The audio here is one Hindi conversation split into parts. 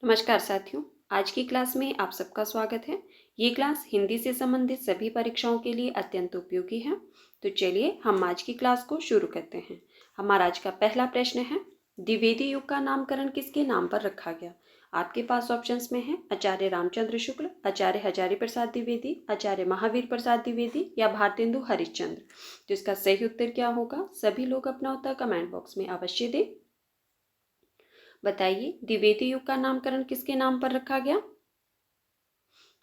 नमस्कार साथियों, आज की क्लास में आप सबका स्वागत है। ये क्लास हिंदी से संबंधित सभी परीक्षाओं के लिए अत्यंत उपयोगी है। तो चलिए हम आज की क्लास को शुरू करते हैं। हमारा आज का पहला प्रश्न है, द्विवेदी युग का नामकरण किसके नाम पर रखा गया? आपके पास ऑप्शंस में है आचार्य रामचंद्र शुक्ल, आचार्य हजारी प्रसाद द्विवेदी, आचार्य महावीर प्रसाद द्विवेदी या भारतेंदु हरिश्चंद्र। तो इसका सही उत्तर क्या होगा? सभी लोग अपना उत्तर कमेंट बॉक्स में अवश्य दें। बताइए, द्विवेदी युग का नामकरण किसके नाम पर रखा गया?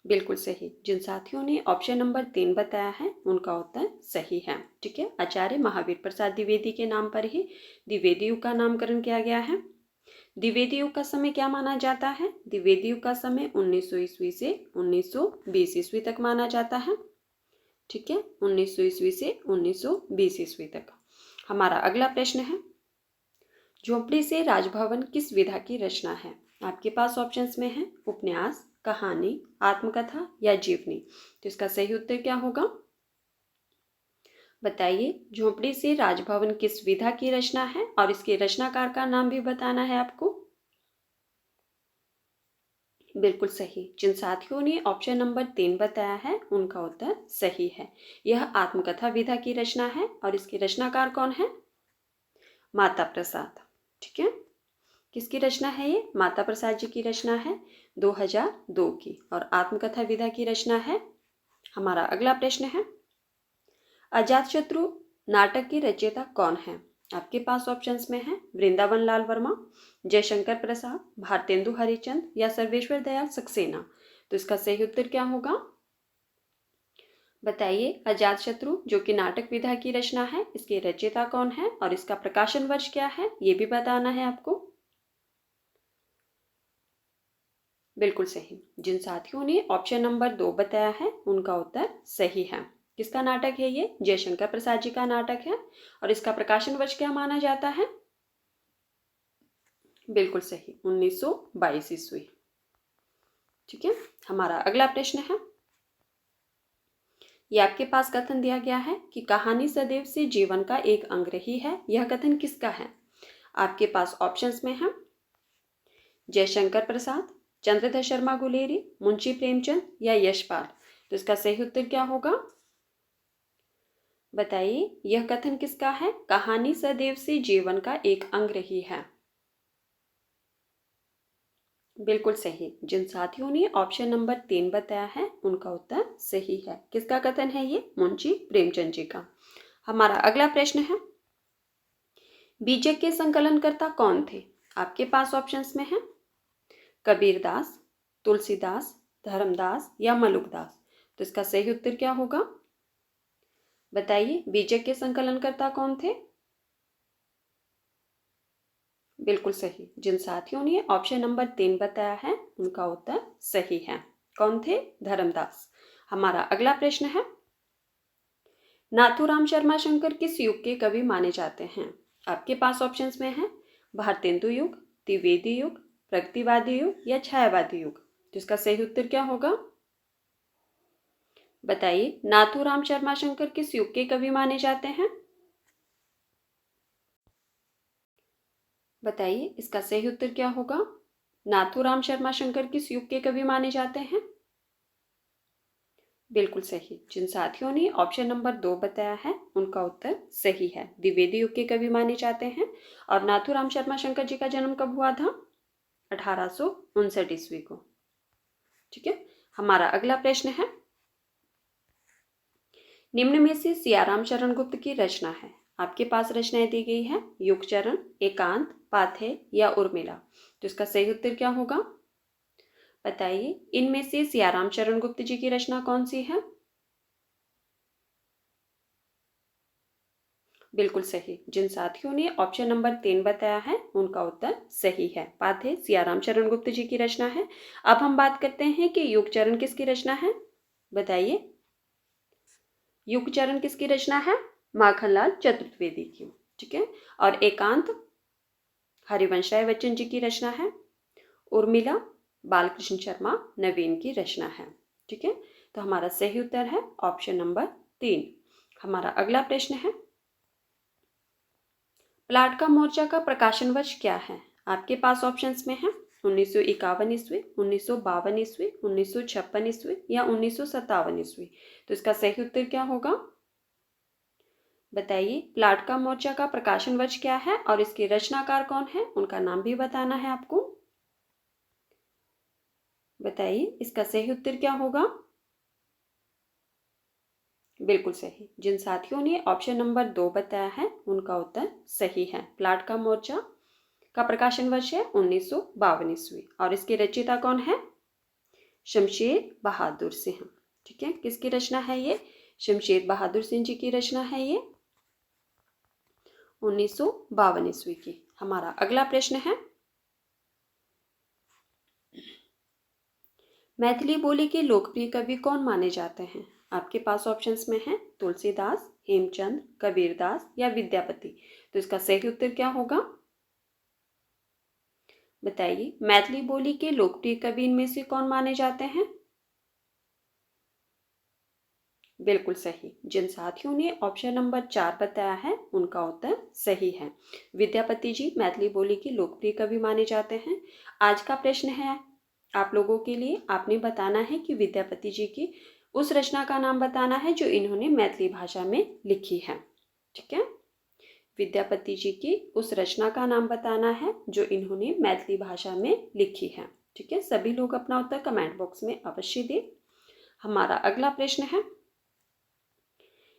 बिल्कुल सही। जिन साथियों ने ऑप्शन नंबर 3 बताया है उनका उत्तर सही है। ठीक है, आचार्य महावीर प्रसाद द्विवेदी के नाम पर ही द्विवेदी युग का नामकरण किया गया है। द्विवेदी युग का समय क्या माना जाता है? द्विवेदी युग का समय 1900 ईस्वी से 1920 ईस्वी तक माना जाता है। ठीक है, 1900 ईस्वी से 1920 ईस्वी तक। हमारा अगला प्रश्न है, झोपड़ी से राजभवन किस विधा की रचना है? आपके पास ऑप्शंस में है उपन्यास, कहानी, आत्मकथा या जीवनी। तो इसका सही उत्तर क्या होगा? बताइए, झोपड़ी से राजभवन किस विधा की रचना है और इसके रचनाकार का नाम भी बताना है आपको। बिल्कुल सही। जिन साथियों ने ऑप्शन नंबर 3 बताया है उनका उत्तर सही है। यह आत्मकथा विधा की रचना है और इसके रचनाकार कौन है? माता प्रसाद। ठीक है, किसकी रचना है ये? माता प्रसाद जी की रचना है 2002 की। और आत्मकथा विधा की रचना है। हमारा अगला प्रश्न है, अजातशत्रु नाटक की रचयिता कौन है? आपके पास ऑप्शंस में है वृंदावन लाल वर्मा, जयशंकर प्रसाद, भारतेंदु हरिचंद या सर्वेश्वर दयाल सक्सेना। तो इसका सही उत्तर क्या होगा? बताइए, अजातशत्रु जो कि नाटक विधा की रचना है, इसके रचयिता कौन है और इसका प्रकाशन वर्ष क्या है, ये भी बताना है आपको। बिल्कुल सही। जिन साथियों ने ऑप्शन नंबर 2 बताया है उनका उत्तर सही है। किसका नाटक है ये? जयशंकर प्रसाद जी का नाटक है। और इसका प्रकाशन वर्ष क्या माना जाता है? बिल्कुल सही, 1922 ईस्वी। ठीक है, हमारा अगला प्रश्न है, ये आपके पास कथन दिया गया है कि कहानी सदैव से जीवन का एक अंग रही है। यह कथन किसका है? आपके पास ऑप्शंस में है जयशंकर प्रसाद, चंद्रधर शर्मा गुलेरी, मुंशी प्रेमचंद या यशपाल। तो इसका सही उत्तर क्या होगा? बताइए, यह कथन किसका है? कहानी सदैव से जीवन का एक अंग रही है। बिल्कुल सही। जिन साथियों ने ऑप्शन नंबर 3 बताया है उनका उत्तर सही है। किसका कथन है ये? मुंशी प्रेमचंद जी का। हमारा अगला प्रश्न है, बीजक के संकलनकर्ता कौन थे? आपके पास ऑप्शंस में है कबीरदास, तुलसीदास, धर्मदास या मलुकदास। तो इसका सही उत्तर क्या होगा? बताइए, बीजक के संकलनकर्ता कौन थे? बिल्कुल सही। जिन साथियों ने ऑप्शन नंबर 3 बताया है उनका उत्तर सही है। कौन थे? धर्मदास। हमारा अगला प्रश्न है, नाथूराम शर्मा शंकर किस युग के कवि माने जाते हैं? आपके पास ऑप्शंस में है भारतेंदु युग, द्विवेदी युग, प्रगतिवादी युग या छायावादी युग। तो इसका सही उत्तर क्या होगा? बताइए, नाथूराम शर्मा शंकर किस युग के कवि माने जाते हैं? बताइए, इसका सही उत्तर क्या होगा? नाथूराम शर्मा शंकर किस युग के कवि माने जाते हैं? बिल्कुल सही। जिन साथियों ने ऑप्शन नंबर 2 बताया है उनका उत्तर सही है। द्विवेदी युग के कवि माने जाते हैं। और नाथूराम शर्मा शंकर जी का जन्म कब हुआ था? 1859 ईस्वी को। ठीक है, हमारा अगला प्रश्न है, निम्न में से सियाराम शरण गुप्त की रचना है। आपके पास रचनाएं दी गई है युग चरण, एकांत, पाथेय या उर्मिला। तो इसका सही उत्तर क्या होगा? बताइए, इनमें से सियाराम शरण गुप्त जी की रचना कौन सी है? बिल्कुल सही। जिन साथियों ने ऑप्शन नंबर 3 बताया है उनका उत्तर सही है। पाथेय सियाराम शरण गुप्त जी की रचना है। अब हम बात करते हैं कि युग चरण किसकी रचना है। बताइए, युग चरण किसकी रचना है? माखनलाल चतुर्वेदी की। ठीक है, और एकांत हरिवंश राय बच्चन जी की रचना है। उर्मिला बालकृष्ण शर्मा नवीन की रचना है। ठीक है, तो हमारा सही उत्तर है ऑप्शन नंबर 3। हमारा अगला प्रश्न है, प्लाट का मोर्चा का प्रकाशन वर्ष क्या है? आपके पास ऑप्शंस में है 1951 ईस्वी, 1952 ईस्वी, 1956 ईस्वी या 1957 ईस्वी? तो इसका सही उत्तर क्या होगा? बताइए। प्लाट का मोर्चा का प्रकाशन वर्ष क्या है और इसके रचनाकार कौन है, उनका नाम भी बताना है आपको। बताइए, इसका सही उत्तर क्या होगा? बिल्कुल सही। जिन साथियों ने ऑप्शन नंबर 2 बताया है उनका उत्तर सही है। प्लाट का मोर्चा का प्रकाशन वर्ष है 1952 ईस्वी और इसके रचयिता कौन है? शमशेर बहादुर सिंह। ठीक है, किसकी रचना है ये? शमशेर बहादुर सिंह जी की रचना है ये 1952 ईस्वी की। हमारा अगला प्रश्न है, मैथिली बोली के लोकप्रिय कवि कौन माने जाते हैं? आपके पास ऑप्शंस में है तुलसीदास, हेमचंद, कबीरदास या विद्यापति। तो इसका सही उत्तर क्या होगा? बताइए। मैथिली बोली के लोकप्रिय कवि इनमें से कौन माने जाते हैं? बिल्कुल सही। जिन साथियों ने ऑप्शन नंबर 4 बताया है उनका उत्तर सही है। विद्यापति जी मैथिली बोली के लोकप्रिय कवि माने जाते हैं। आज का प्रश्न है आप लोगों के लिए, आपने बताना है कि विद्यापति जी की उस रचना का नाम बताना है जो इन्होंने मैथिली भाषा में लिखी है। ठीक है, विद्यापति जी की उस रचना का नाम बताना है जो इन्होंने मैथिली भाषा में लिखी है। ठीक है, सभी लोग अपना उत्तर कमेंट बॉक्स में अवश्य दें। हमारा अगला प्रश्न है,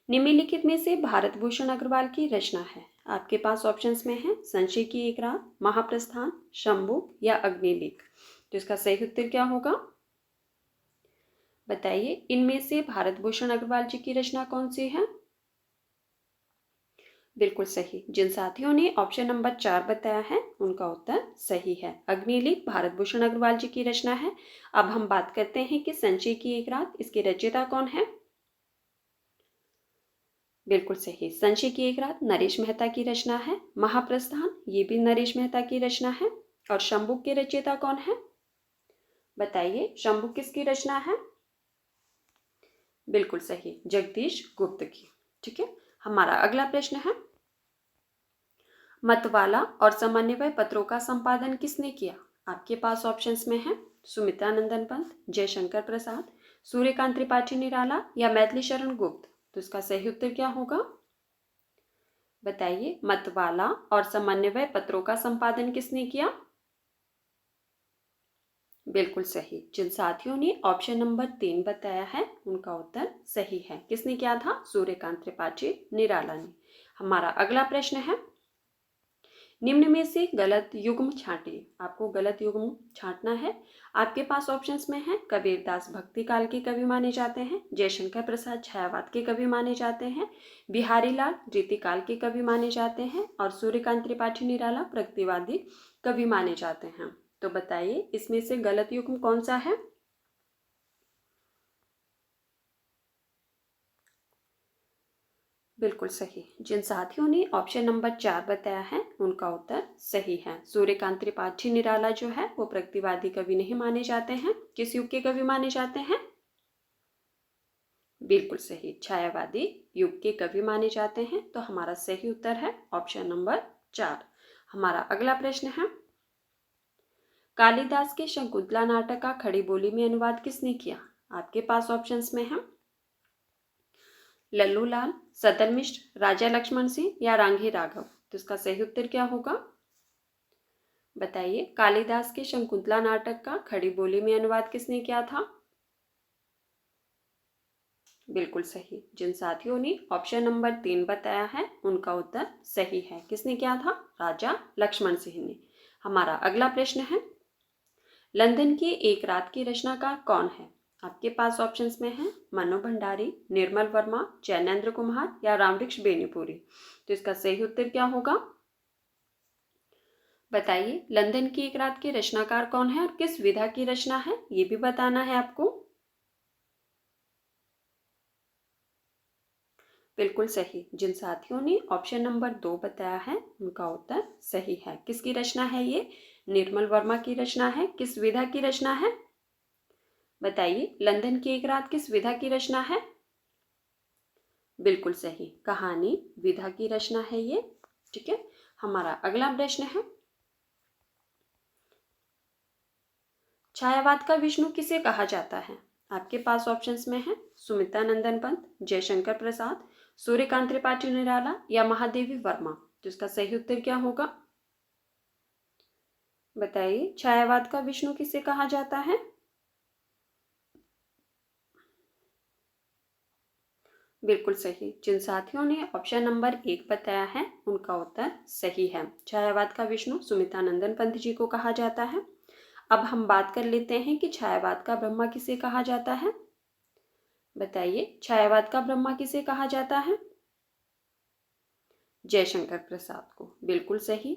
निम्नलिखित में से भारत भूषण अग्रवाल की रचना है। आपके पास ऑप्शंस में है संशय की एक रात, महाप्रस्थान, शंभु या अग्निलेख। तो इसका सही उत्तर क्या होगा? बताइए। इनमें से भारत भूषण अग्रवाल जी की रचना कौन सी है? बिल्कुल सही। जिन साथियों ने ऑप्शन नंबर 4 बताया है उनका उत्तर सही है। अग्निलेख भारत भूषण अग्रवाल जी की रचना है। अब हम बात करते हैं कि संशय की एक रात, इसके रचयिता कौन है? बिल्कुल सही। संशय की एक रात नरेश मेहता की रचना है। महाप्रस्थान ये भी नरेश मेहता की रचना है। और शंभु के रचयिता कौन है? बताइए, शंभु किसकी रचना है? बिल्कुल सही, जगदीश गुप्त की। ठीक है, हमारा अगला प्रश्न है, मतवाला और समन्वय पत्रों का संपादन किसने किया? आपके पास ऑप्शंस में है सुमित्रा नंदन पंत, जयशंकर प्रसाद, सूर्यकांत त्रिपाठी निराला या मैथिली शरण गुप्त। तो इसका सही उत्तर क्या होगा? बताइए। मतवाला और समन्वय पत्रों का संपादन किसने किया? बिल्कुल सही। जिन साथियों ने ऑप्शन नंबर 3 बताया है उनका उत्तर सही है। किसने किया था? सूर्यकांत त्रिपाठी निराला ने। हमारा अगला प्रश्न है, निम्न में से गलत युग्म छांटिए। आपको गलत युग्म छांटना है। आपके पास ऑप्शंस में है कबीरदास भक्ति काल के कवि माने जाते हैं, जयशंकर प्रसाद छायावाद के कवि माने जाते हैं, बिहारी लाल रीतिकाल के कवि माने जाते हैं और सूर्यकांत त्रिपाठी निराला प्रगतिवादी कवि माने जाते हैं। तो बताइए, इसमें से गलत युग्म कौन सा है? बिल्कुल सही। जिन साथियों ने ऑप्शन नंबर 4 बताया है उनका उत्तर सही है। सूर्यकांत त्रिपाठी निराला जो है वो प्रगतिवादी कवि नहीं माने जाते हैं। किस युग के कवि माने जाते हैं? बिल्कुल सही, छायावादी युग के कवि माने जाते हैं। तो हमारा सही उत्तर है ऑप्शन नंबर 4। हमारा अगला प्रश्न है, कालिदास के शकुंतला नाटक का खड़ी बोली में अनुवाद किसने किया? आपके पास ऑप्शंस में है लल्लू लाल, सदन मिश्र, राजा लक्ष्मण सिंह या रांघी राघव। तो इसका सही उत्तर क्या होगा? बताइए। कालिदास के शकुंतला नाटक का खड़ी बोली में अनुवाद किसने किया था? बिल्कुल सही। जिन साथियों ने ऑप्शन नंबर 3 बताया है उनका उत्तर सही है। किसने किया था? राजा लक्ष्मण सिंह ने। हमारा अगला प्रश्न है, लंदन की एक रात की रचनाकार कौन है? आपके पास ऑप्शंस में है मनु भंडारी, निर्मल वर्मा, जैनेन्द्र कुमार या रामवृक्ष बेनीपुरी। तो इसका सही उत्तर क्या होगा? बताइए। लंदन की एक रात के रचनाकार कौन है और किस विधा की रचना है ये भी बताना है आपको। बिल्कुल सही। जिन साथियों ने ऑप्शन नंबर 2 बताया है उनका उत्तर सही है। किसकी रचना है ये? निर्मल वर्मा की रचना है। किस विधा की रचना है? बताइए। लंदन की एक रात किस विधा की रचना है? बिल्कुल सही, कहानी विधा की रचना है ये। ठीक है, हमारा अगला प्रश्न है, छायावाद का विष्णु किसे कहा जाता है? आपके पास ऑप्शंस में है सुमित्रा नंदन पंत, जयशंकर प्रसाद, सूर्यकांत त्रिपाठी निराला या महादेवी वर्मा। तो इसका सही उत्तर क्या होगा? बताइए, छायावाद का विष्णु किसे कहा जाता है? बिल्कुल सही। जिन साथियों ने ऑप्शन नंबर 1 बताया है उनका उत्तर सही है। छायावाद का विष्णु सुमित्रानंदन पंत जी को कहा जाता है। अब हम बात कर लेते हैं कि छायावाद का ब्रह्मा किसे कहा जाता है। बताइए, छायावाद का ब्रह्मा किसे कहा जाता है? जयशंकर प्रसाद को। बिल्कुल सही।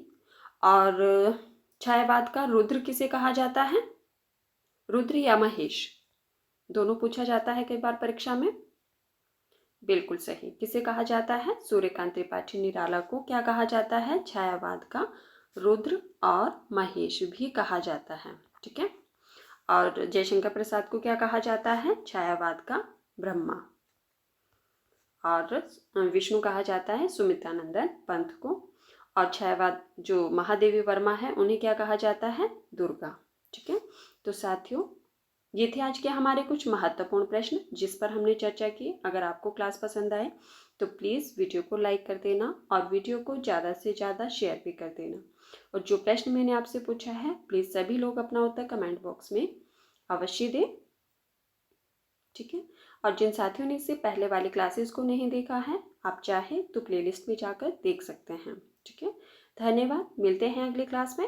और छायावाद का रुद्र किसे कहा जाता है? रुद्र या महेश, दोनों पूछा जाता है कई बार परीक्षा में। बिल्कुल सही। किसे कहा जाता है? सूर्यकांत त्रिपाठी निराला को क्या कहा जाता है? छायावाद का रुद्र और महेश भी कहा जाता है। ठीक है। और जयशंकर प्रसाद को क्या कहा जाता है? छायावाद का ब्रह्मा। और विष्णु कहा जाता है सुमित्रानंदन पंत को। और छायावाद जो महादेवी वर्मा है उन्हें क्या कहा जाता है? दुर्गा। ठीक है। तो साथियों, ये थे आज के हमारे कुछ महत्वपूर्ण प्रश्न जिस पर हमने चर्चा की। अगर आपको क्लास पसंद आए तो प्लीज़ वीडियो को लाइक कर देना और वीडियो को ज़्यादा से ज़्यादा शेयर भी कर देना। और जो प्रश्न मैंने आपसे पूछा है प्लीज़ सभी लोग अपना उत्तर कमेंट बॉक्स में अवश्य दें। ठीक है। और जिन साथियों ने इससे पहले वाली क्लासेस को नहीं देखा है, आप चाहे तो प्लेलिस्ट में जाकर देख सकते हैं। ठीक है। धन्यवाद। मिलते हैं अगली क्लास में।